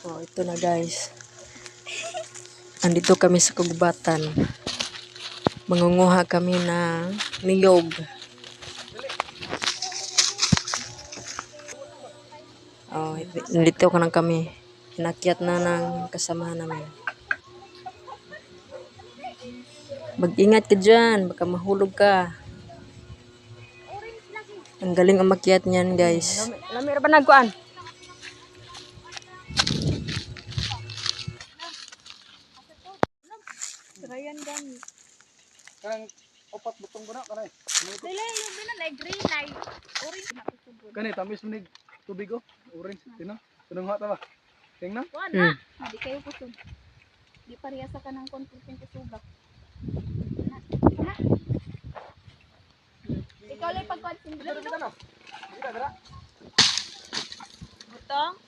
Oh, ito na guys. Andito kami sa kagubatan. Mangunguha kami ng niyog. Oh, nandito ka na kami. Inakyat na ng kasamahan namin. Mag-ingat ka dyan. Baka mahulog ka. Ang galing umakyat niyan guys. Lamir ba nagkuan? Rayan gani. Kanang opat butong ba na kanay? Dili yung binan ay green ay orange na kusubod. Kanay tamis manig tubig oh. Orange tina. Tunong hata ba? Tingnan. Kuan na. Di kayo kusog. Di pareha sa kanang konsulting kusubak. Na. Ikaw lang pagkuan sindro no? Kita dara. Butong.